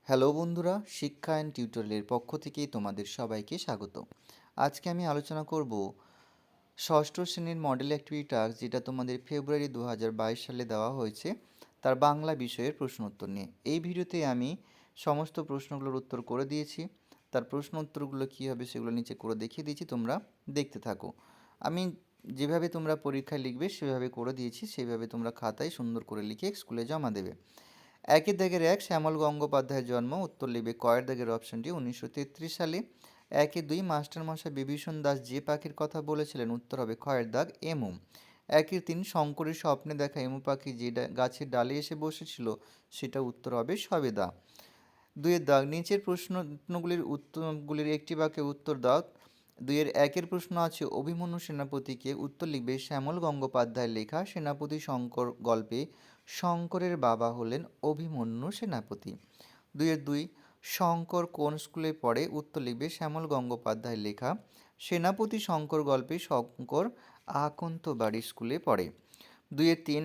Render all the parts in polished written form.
Hello বন্ধুরা, শিক্ষায়ন টিউটোরিয়ালের পক্ষ থেকে তোমাদের সবাইকে স্বাগত। আজকে আমি আলোচনা করব ষষ্ঠ শ্রেণীর মডেল অ্যাক্টিভিটি টাস্ক, যেটা তোমাদের ফেব্রুয়ারি 2022 সালে দেওয়া হয়েছে, তার বাংলা বিষয়ের প্রশ্ন উত্তর নিয়ে। এই ভিডিওতে আমি সমস্ত প্রশ্নগুলোর উত্তর করে দিয়েছি। তার প্রশ্ন উত্তরগুলো কী হবে সেগুলো নিচে করে দেখিয়ে দিয়েছি, তোমরা দেখতে থাকো। আমি যেভাবে তোমরা পরীক্ষায় লিখবে সেভাবে করে দিয়েছি, সেইভাবে তোমরা খাতায় সুন্দর করে লিখে স্কুলে জমা দেবে। একের দাগের এক, শ্যামল গঙ্গোপাধ্যায়ের জন্ম। উত্তর লিখবে কয়ের দাগের অপশনটি 1933 সালে। একে দুই, মাস্টারমশাই বিভীষণ দাস যে পাখির কথা বলেছিলেন। উত্তর হবে ক্ষয়ের দাগ এমু। একের তিন, শঙ্করের স্বপ্নে দেখা এমু পাখি যে গাছের ডালে এসে বসেছিল, সেটা উত্তর হবে সবেদা। দুইয়ের দাগ, নিচের প্রশ্নগুলির একটি বাক্যে উত্তর দাও। দুইয়ের একের প্রশ্ন আছে অভিমন্যু সেনাপতিকে। উত্তর লিখবে শ্যামল গঙ্গোপাধ্যায়ের লেখা সেনাপতি শঙ্কর গল্পে শঙ্করের বাবা হলেন অভিমন্যু সেনাপতি। দুইয়ের দুই, শঙ্কর কোন স্কুলে পড়ে। উত্তর লিখবে শ্যামল গঙ্গোপাধ্যায়ের লেখা সেনাপতি শঙ্কর গল্পে শঙ্কর আকন্তবাড়ি স্কুলে পড়ে। দুইয়ের তিন,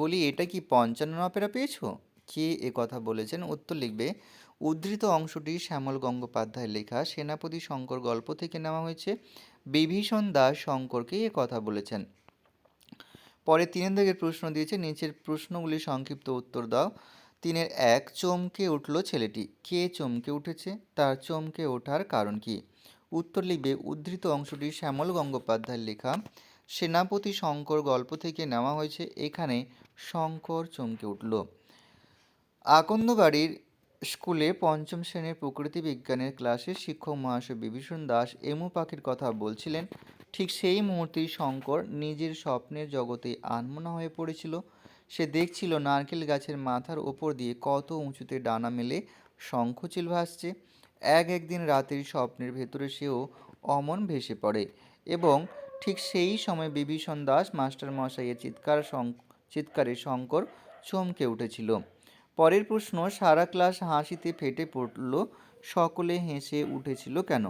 বলি এটা কি 55 অপেরা পেয়েছো? কে এ কথা বলেছেন? উত্তর লিখবে উদ্ধৃত অংশটি শ্যামল গঙ্গোপাধ্যায়ের লেখা সেনাপতি শঙ্কর গল্প থেকে নেওয়া হয়েছে। বিভীষণ দাস শঙ্করকে এ কথা বলেছেন। পরে তিনের দাগের প্রশ্ন দিয়েছে, নিচের প্রশ্নগুলির সংক্ষিপ্ত উত্তর দাও। তিনের এক, চমকে উঠল ছেলেটি। কে চমকে উঠেছে? তার চমকে ওঠার কারণ কি? উত্তর লিখবে উদ্ধৃত অংশটি শ্যামল গঙ্গোপাধ্যায়ের লেখা সেনাপতি শঙ্কর গল্প থেকে নেওয়া হয়েছে। এখানে শঙ্কর চমকে উঠল। আকন্দবাড়ির স্কুলে পঞ্চম শ্রেণীর প্রকৃতি বিজ্ঞানের ক্লাসে শিক্ষক মহাশয় বিভীষণ দাস এমু পাখির কথা বলছিলেন। ঠিক সেই মুহূর্তেই শঙ্কর নিজের স্বপ্নের জগতে আনমনা হয়ে পড়েছিল। সে দেখছিল নারকেল গাছের মাথার ওপর দিয়ে কত উঁচুতে ডানা মেলে শঙ্খচিল ভাসছে। একদিন রাতের স্বপ্নের ভেতরে সেও অমন ভেসে পড়ে এবং ঠিক সেই সময় বিভীষণ দাস মাস্টারমশাইয়ের চিৎকারে শঙ্কর চমকে উঠেছিল। পরের প্রশ্ন, সারা ক্লাস হাসিতে ফেটে পড়ল, সকলে হেসে উঠেছিল কেন?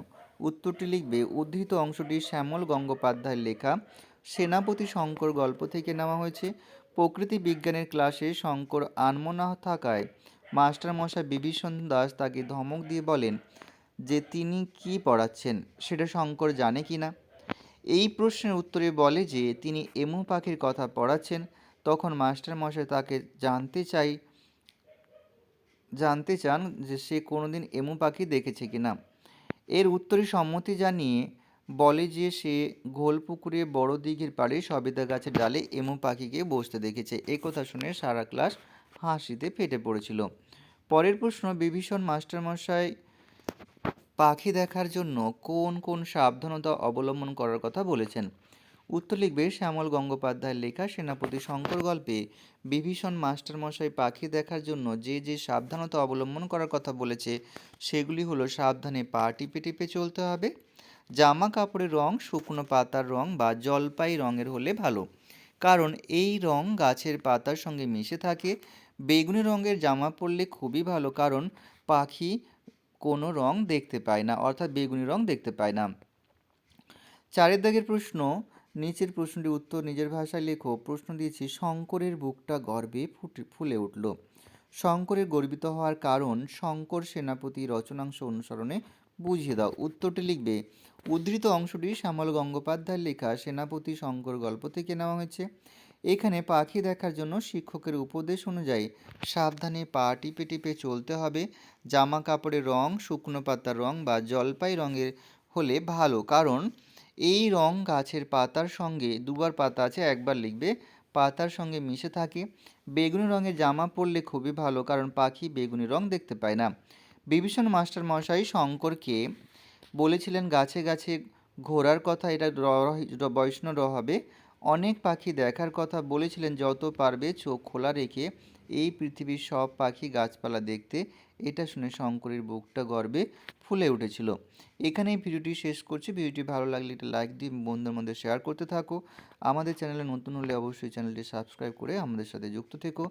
উত্তরটি লিখবে উদ্ধৃত অংশটি শ্যামল গঙ্গোপাধ্যায়ের লেখা সেনাপতি শঙ্কর গল্প থেকে নেওয়া হয়েছে। প্রকৃতি বিজ্ঞানের ক্লাসে শঙ্কর আনমনা থাকায় মাস্টারমশাই বিভীষণ দাস তাকে ধমক দিয়ে বলেন যে তিনি কি পড়াচ্ছেন সেটা শঙ্কর জানে কি না। এই প্রশ্নের উত্তরে বলে যে তিনি এমু পাখির কথা পড়াচ্ছেন। তখন মাস্টারমশাই তাকে জানতে চান যে সে কোনোদিন এমু পাখি দেখেছে কিনা। এর উত্তরে সম্মতি জানিয়ে বলে যে সে ঘোলপুকুরে বড় দিঘির পাড়ে সবেদা গাছের ডালে এমু পাখিকে বসতে দেখেছে। কথা শুনে সারা ক্লাস হাসিতে ফেটে পড়েছিল। পরের প্রশ্ন, বিভীষণ মাস্টারমশাই পাখি দেখার জন্য কোন কোন সাবধানতা অবলম্বন করার কথা বলেছেন? উত্তর লিখবে শ্যামল গঙ্গোপাধ্যায়ের লেখা সেনাপতি শঙ্কর গল্পে বিভীষণ মাস্টারমশাই পাখি দেখার জন্য যে যে সাবধানতা অবলম্বন করার কথা বলেছে সেগুলি হলো: সাবধানে পা টিপে টিপে চলতে হবে, জামা কাপড়ের রং শুকনো পাতার রং বা জলপাই রঙের হলে ভালো, কারণ এই রং গাছের পাতার সঙ্গে মিশে থাকে। বেগুনি রঙের জামা পরলে খুবই ভালো, কারণ পাখি কোনো রং দেখতে পায় না, অর্থাৎ বেগুনি রং দেখতে পায় না। চারের দাগের প্রশ্ন, নিচের প্রশ্নটি উত্তর নিজের ভাষায় লেখো। প্রশ্ন দিয়েছি, শঙ্করের বুকটা গর্বে ফুলে উঠল। শঙ্করের গর্বিত হওয়ার কারণ শঙ্কর সেনাপতি রচনাংশ অনুসরণে বুঝিয়ে দাও। উত্তরটি লিখবে উদ্ধৃত অংশটি শ্যামল গঙ্গোপাধ্যায়ের লেখা সেনাপতি শঙ্কর গল্প থেকে নেওয়া হয়েছে। এখানে পাখি দেখার জন্য শিক্ষকের উপদেশ অনুযায়ী সাবধানে পা টিপে টিপে চলতে হবে, জামা কাপড়ের রং শুকনো পাতার রং বা জলপাই রঙের হলে ভালো, কারণ এই রং গাছের পাতার সঙ্গে, দুবার পাতা আছে একবার লিখবে, পাতার সঙ্গে মিশে থাকে। বেগুনি রঙের জামা পরলে খুবই ভালো, কারণ পাখি বেগুনি রং দেখতে পায় না। বিভীষণ মাস্টার মশাই শঙ্করকে বলেছিলেন গাছে গাছে ঘোরার কথা, এটা বৈষ্ণব হবে। অনেক পাখি দেখার কথা বলেছিলেন, যত পারবে চোখ খোলা রেখে এই পৃথিবীর সব পাখি গাছপালা দেখতে। এটা শুনে শঙ্করের বুকটা গর্বে ফুলে উঠেছিল। এখানেই ভিডিওটি শেষ করছি। ভিডিওটি ভালো লাগলে একটা লাইক দিয়ে বন্ধুদের মধ্যে শেয়ার করতে থাকো। আমাদের চ্যানেলে নতুন হলে অবশ্যই চ্যানেলটি সাবস্ক্রাইব করে আমাদের সাথে যুক্ত থেকো।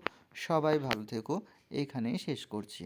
সবাই ভালো থেকো। এখানেই শেষ করছি।